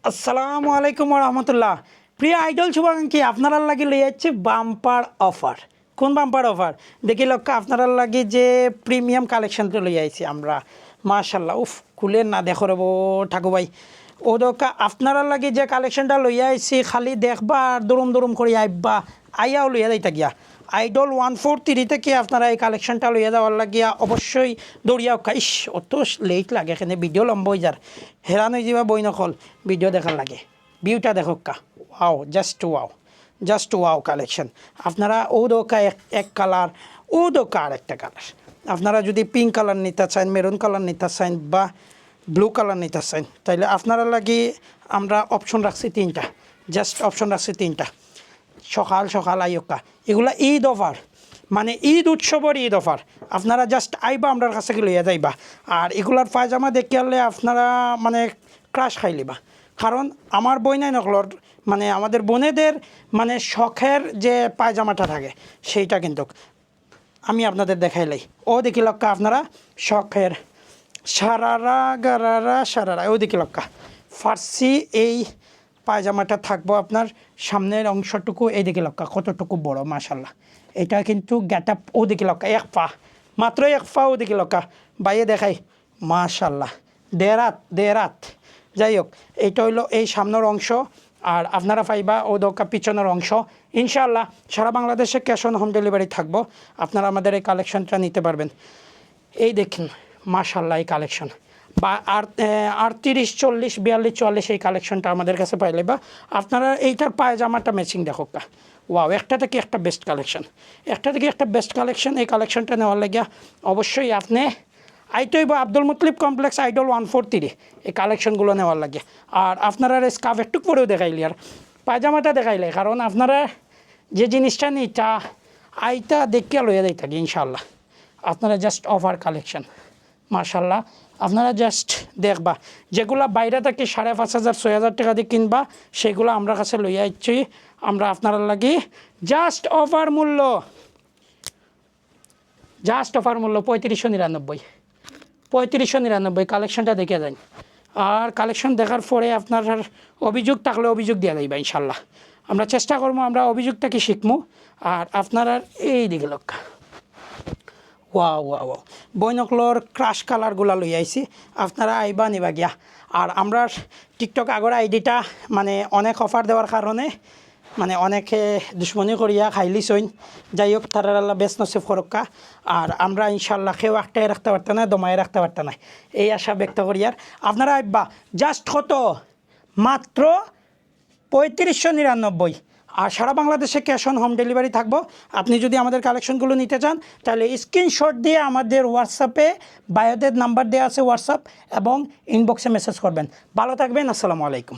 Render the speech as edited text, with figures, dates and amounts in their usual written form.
আসসালামু আলাইকুম রহমতুল্লাহ। প্রিয় আইডল শুভাকাঙ্ক্ষী, আপনারা লাগি লই যাচ্ছে বাম্পার অফার। কোন বাম্পার অফার দেখি লক্ষ্য আপনারা লাগি যে প্রিমিয়াম কালেকশনটা লই আইছি আমরা। মাশাল্লাহ, উফ খুলে না দেখো রে ঠাকুর ভাই। ও দোকা আপনারা লাগি যে কালেকশনটা লইয়া আইছি খালি দেখবা আর দরুম দরুম করে আইবা, আইয়াও লইয়া যাইতা গিয়া। আইডল 143 থেকে আপনারা এই কালেকশনটা লইয়া যাওয়ার লাগিয়া অবশ্যই দৌড়িয়াও খাইস। অত লেট লাগে এখানে, ভিডিও লম্বা হয়ে যার, হেরান হয়ে যাবা বই নকল ভিডিও দেখার লাগে। ভিউটা দেখো কা, ওয়াও, জাস্ট ওয়াও কালেকশন। আপনারা ও দোকা এক কালার, ও দোকা আর একটা কালার। আপনারা যদি পিঙ্ক কালার নিতে চান, মেরুন কালার নিতে চান বা ব্লু কালার নিতে চান, তাইলে আপনারা লাগি আমরা অপশন রাখছি তিনটা, জাস্ট অপশন রাখছি তিনটা। সকাল সকাল আইকা, এগুলা ঈদ অফার, মানে ঈদ উৎসবের ঈদ অফার। আপনারা জাস্ট আইবা আমরা কাছে লইয়া যাইবা। আর এগুলার পায়জামা দেখে আনলে আপনারা মানে ক্রাশ খাইলিবা। কারণ আমার বই নাই নকলর, মানে আমাদের বোনেদের মানে শখের যে পায়জামাটা থাকে সেইটা কিন্তু আমি আপনাদের দেখাইলাই। ও দেখি লক্কা আপনারা শখের সারারা গারারা সারারা, ও দেখি লক্কা ফার্সি এই পায়জামাটা থাকবো আপনার সামনের অংশটুকু, এই দিকে লক্কা কতটুকু বড় মাশাল্লাহ। এটা কিন্তু গেট আপ, ও দিকে লক্কা এক পা, মাত্র এক পা, ও দিকে লক্কা বাইরে দেখাই মাশাল্লাহ। দেরাত যাই হোক, এইটা হইলো এই সামনের অংশ। আর আপনারা পাইবা ও দোকা পিছনের অংশ। ইনশাআল্লাহ সারা বাংলাদেশে ক্যাশ অন হোম ডেলিভারি থাকবো, আপনারা আমাদের এই কালেকশনটা নিতে পারবেন। এই দেখুন মাশাল্লাহ এই কালেকশন, বা 38, 40, 42, 44 এই কালেকশনটা আমাদের কাছে পাইলে, বা আপনারা এইটার পায়জামাটা ম্যাচিং দেখো কা, ওয়াও, একটা থেকে একটা বেস্ট কালেকশন। এই কালেকশনটা নেওয়ার লাগিয়া অবশ্যই আপনি আইতইব আব্দুল মুতলিব কমপ্লেক্স আইডল 143 এই কালেকশনগুলো নেওয়ার লাগে। আর আপনারা স্কার্ফ একটু পরেও দেখাইলি আর পায়জামাটা দেখাইলে, কারণ আপনারা যে জিনিসটা নিটা আইটা দেখিয়া লইয়া যাই থাকি ইনশাল্লাহ। আপনারা জাস্ট অফার কালেকশন মাশাল্লাহ, আপনারা জাস্ট দেখবা। যেগুলো বাইরে থেকে 5,500, 6,000 টাকা দিয়ে কিনবা, সেগুলো আমরা কাছে লইয়া আইছি আমরা আপনারা লাগি জাস্ট অফার মূল্য 3599 কালেকশনটা দেখে যান। আর কালেকশন দেখার পরে আপনার অভিযোগ থাকলে অভিযোগ দেওয়া যাইবা ইনশাল্লাহ। আমরা চেষ্টা করবো আমরা অভিযোগটাকে শিখবো। আর আপনারা এই দিকে লক্ষ্য, ওয়াও বইনকলর ক্রাশ কালারগুলা লই আইছি, আপনারা আইবা নিবা গিয়া। আর আমরা টিকটক আগর আইডিটা মানে অনেক অফার দেওয়ার কারণে মানে অনেকে দুশ্মনী করিয়া খাইলি সইন। যাই হোক, তারা আল্লাহ বেশ নসিব করক্কা। আর আমরা ইনশাল্লাহ কেউ একটাই রাখতে পারত না, দমায় রাখতে পারত না, এই আশা ব্যক্ত করি। আর আপনারা আইবা জাস্ট কত, মাত্র 3599। আর সারা বাংলাদেশে ক্যাশ অন হোম ডেলিভারি থাকবো। আপনি যদি আমাদের কালেকশনগুলো নিতে চান তাহলে স্ক্রিনশট দিয়ে আমাদের হোয়াটসঅ্যাপে বায়োদের নাম্বার দেওয়া আছে হোয়াটসঅ্যাপ, এবং ইনবক্সে মেসেজ করবেন। ভালো থাকবেন, আসসালামু আলাইকুম।